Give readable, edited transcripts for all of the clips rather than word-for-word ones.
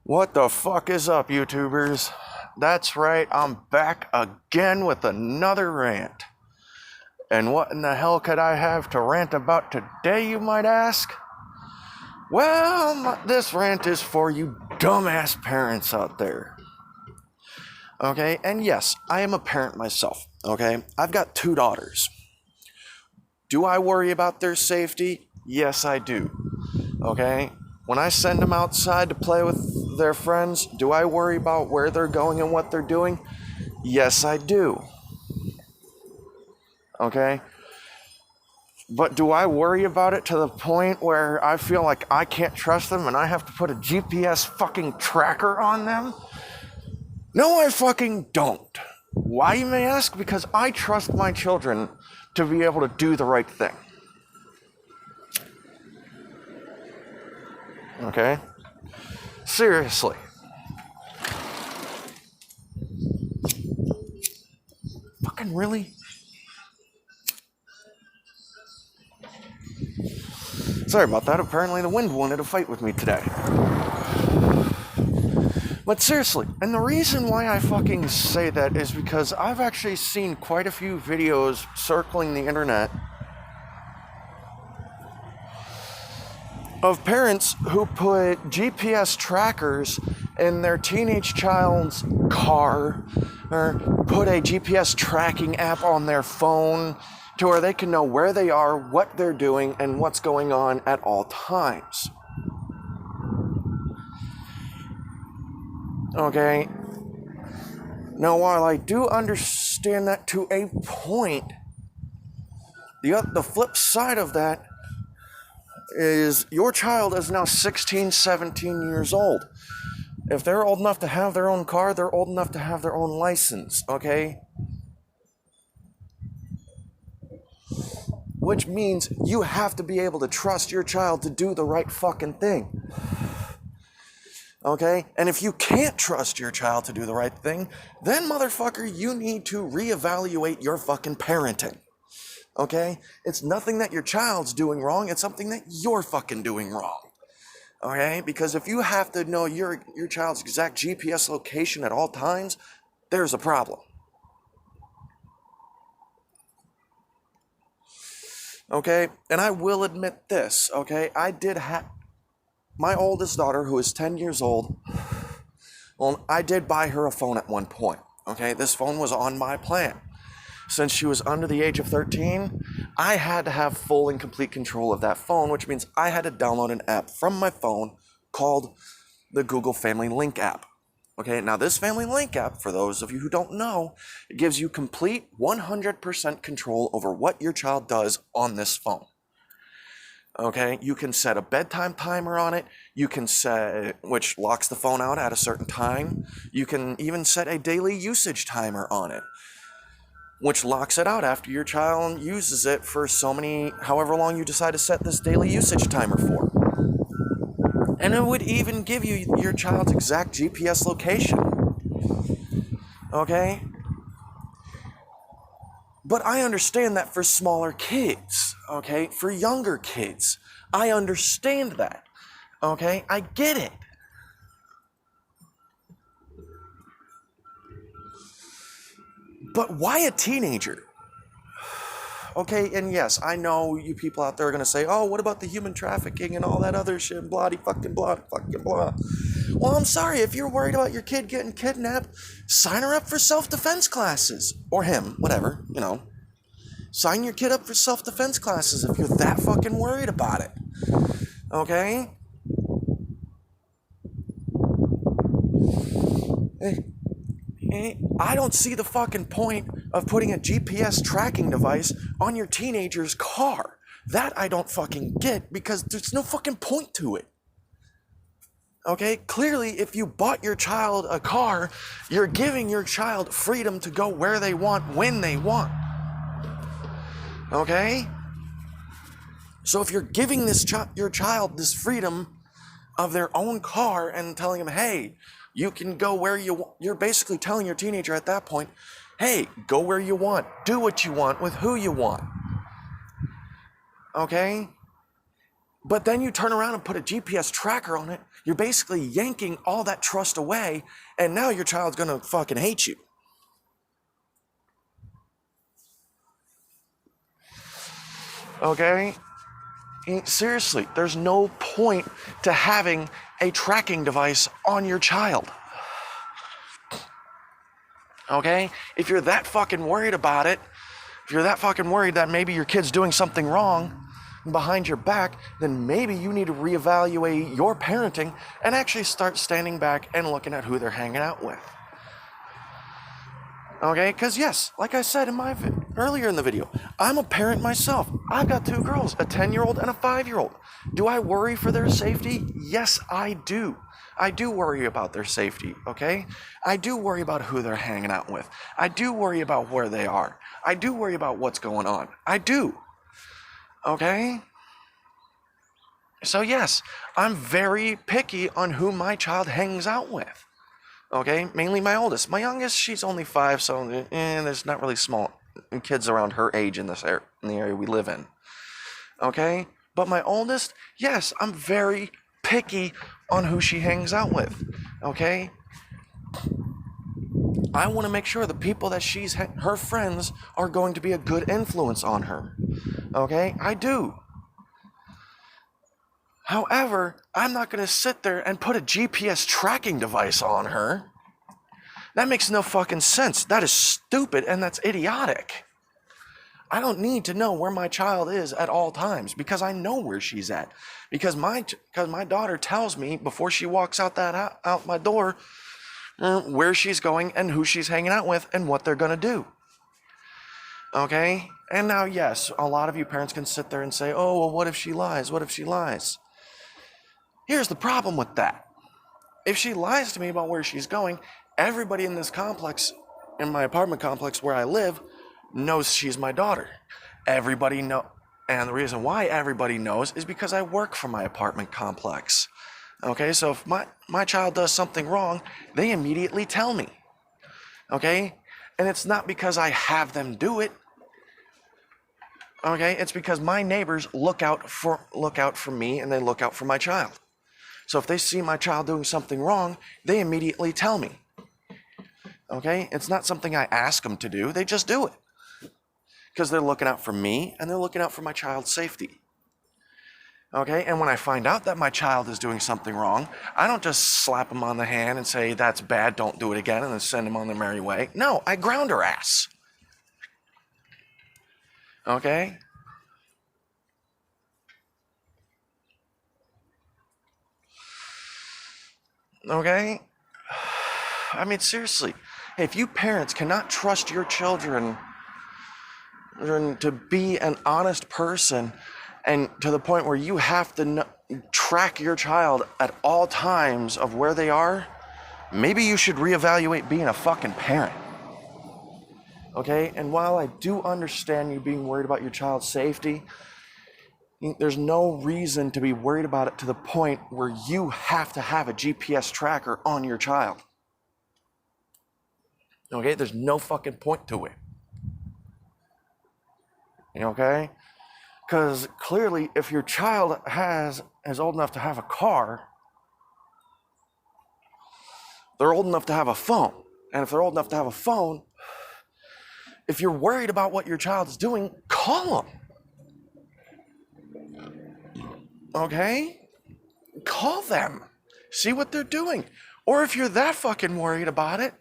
What the fuck is up, YouTubers? That's right, I'm back again with another rant. And what in the hell could I have to rant about today, you might ask? Well, this rant is for you dumbass parents out there. Okay, and yes, I am a parent myself, okay? I've got 2 daughters. Do I worry about their safety? Yes, I do. Okay? When I send them outside to play with their friends, do I worry about where they're going and what they're doing? Yes, I do. Okay? But do I worry about it to the point where I feel like I can't trust them and I have to put a GPS fucking tracker on them? No, I fucking don't. Why, you may ask? Because I trust my children to be able to do the right thing. Okay? Seriously. Fucking really? Sorry about that. Apparently the wind wanted to fight with me today. But seriously, and the reason why I fucking say that is because I've actually seen quite a few videos circling the internet of parents who put GPS trackers in their teenage child's car, or put a GPS tracking app on their phone to where they can know where they are, what they're doing, and what's going on at all times. Okay? Now, while I do understand that to a point, the flip side of that is your child is now 16, 17 years old. If they're old enough to have their own car, they're old enough to have their own license, okay? Which means you have to be able to trust your child to do the right fucking thing. Okay? And if you can't trust your child to do the right thing, then motherfucker, you need to reevaluate your fucking parenting. Okay? It's nothing that your child's doing wrong, it's something that you're fucking doing wrong. Okay? Because if you have to know your child's exact GPS location at all times, there's a problem. Okay? And I will admit this, okay? I did have my oldest daughter, who is 10 years old, well, I did buy her a phone at one point. Okay? This phone was on my plan. Since she was under the age of 13, I had to have full and complete control of that phone, which means I had to download an app from my phone called the Google Family Link app. Okay, now this Family Link app, for those of you who don't know, it gives you complete 100% control over what your child does on this phone. Okay, you can set a bedtime timer on it. You can set, which locks the phone out at a certain time. You can even set a daily usage timer on it, which locks it out after your child uses it for however long you decide to set this daily usage timer for. And it would even give you your child's exact GPS location. Okay? But I understand that for smaller kids, okay? For younger kids, I understand that, okay? I get it. But why a teenager? Okay, and yes, I know you people out there are going to say, oh, what about the human trafficking and all that other shit, blah fucking blah fucking blah. Well, I'm sorry, if you're worried about your kid getting kidnapped, sign her up for self-defense classes. Or him, whatever, you know. Sign your kid up for self-defense classes if you're that fucking worried about it. Okay? I don't see the fucking point of putting a GPS tracking device on your teenager's car. That I don't fucking get, because there's no fucking point to it. Okay? Clearly, if you bought your child a car, you're giving your child freedom to go where they want, when they want. Okay? So if you're giving your child this freedom of their own car and telling them, hey, you can go where you want, you're basically telling your teenager at that point, hey, go where you want, do what you want with who you want. Okay? But then you turn around and put a GPS tracker on it. You're basically yanking all that trust away, and now your child's gonna fucking hate you. Okay? Seriously, there's no point to having a tracking device on your child. Okay? If you're that fucking worried about it, if you're that fucking worried that maybe your kid's doing something wrong behind your back, then maybe you need to reevaluate your parenting and actually start standing back and looking at who they're hanging out with. Okay, because yes, like I said earlier in the video, I'm a parent myself. I've got two girls, a 10-year-old and a 5-year-old. Do I worry for their safety? Yes, I do. I do worry about their safety, okay? I do worry about who they're hanging out with. I do worry about where they are. I do worry about what's going on. I do. Okay? So yes, I'm very picky on who my child hangs out with. Okay? Mainly my oldest. My youngest, she's only 5, so there's not really small kids around her age in the area we live in. Okay? But my oldest, yes, I'm very picky on who she hangs out with. Okay? I want to make sure the people that her friends are going to be a good influence on her. Okay? I do. However, I'm not going to sit there and put a GPS tracking device on her. That makes no fucking sense. That is stupid and that's idiotic. I don't need to know where my child is at all times because I know where she's at. Because my daughter tells me before she walks out my door where she's going and who she's hanging out with and what they're going to do. Okay? And now, yes, a lot of you parents can sit there and say, oh, well, what if she lies? What if she lies? Here's the problem with that. If she lies to me about where she's going, everybody in this complex, in my apartment complex where I live, knows she's my daughter. Everybody know, and the reason why everybody knows is because I work for my apartment complex. Okay, so if my child does something wrong, they immediately tell me. Okay? And it's not because I have them do it. Okay? It's because my neighbors look out for me and they look out for my child. So if they see my child doing something wrong, they immediately tell me. Okay? It's not something I ask them to do. They just do it. Because they're looking out for me and they're looking out for my child's safety. Okay? And when I find out that my child is doing something wrong, I don't just slap them on the hand and say, that's bad, don't do it again, and then send them on their merry way. No, I ground her ass. Okay? Okay? I mean, seriously, if you parents cannot trust your children to be an honest person and to the point where you have to track your child at all times of where they are, maybe you should reevaluate being a fucking parent. Okay? And while I do understand you being worried about your child's safety, there's no reason to be worried about it to the point where you have to have a GPS tracker on your child. Okay? There's no fucking point to it. Okay? Because clearly, if your child is old enough to have a car, they're old enough to have a phone. And if they're old enough to have a phone, if you're worried about what your child is doing, call them. Okay? Call them. See what they're doing. Or if you're that fucking worried about it,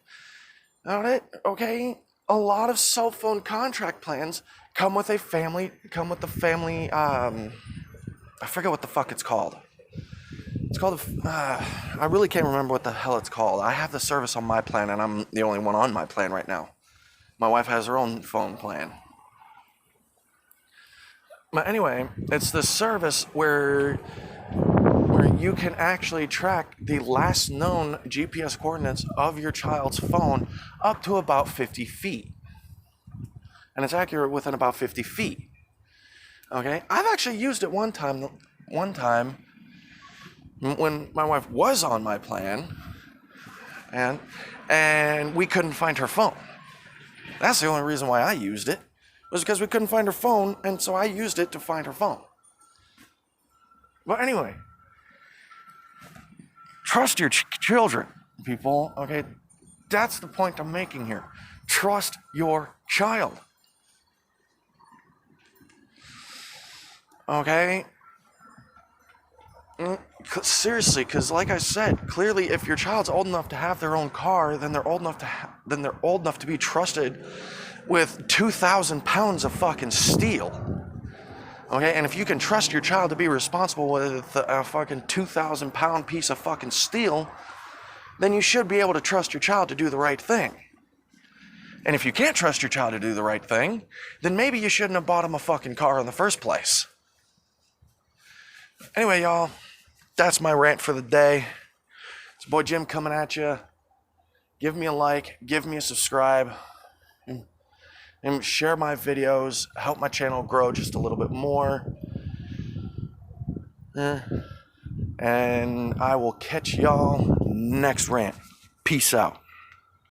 okay? A lot of cell phone contract plans come with the family, I forget what the fuck it's called. It's called, I really can't remember what the hell it's called. I have the service on my plan and I'm the only one on my plan right now. My wife has her own phone plan. But anyway, it's the service where you can actually track the last known GPS coordinates of your child's phone up to about 50 feet. And it's accurate within about 50 feet. Okay? I've actually used it one time when my wife was on my plan and we couldn't find her phone. That's the only reason why I used it, was because we couldn't find her phone, and so I used it to find her phone. But anyway, trust your children, people, okay? That's the point I'm making here. Trust your child. Okay? Seriously, because like I said, clearly if your child's old enough to have their own car, then they're old enough to be trusted with 2,000 pounds of fucking steel. Okay, and if you can trust your child to be responsible with a fucking 2,000 pound piece of fucking steel, then you should be able to trust your child to do the right thing. And if you can't trust your child to do the right thing, then maybe you shouldn't have bought him a fucking car in the first place. Anyway, y'all, that's my rant for the day. It's boy Jim coming at you. Give me a like, give me a subscribe, and share my videos. Help my channel grow just a little bit more. And I will catch y'all next rant. Peace out.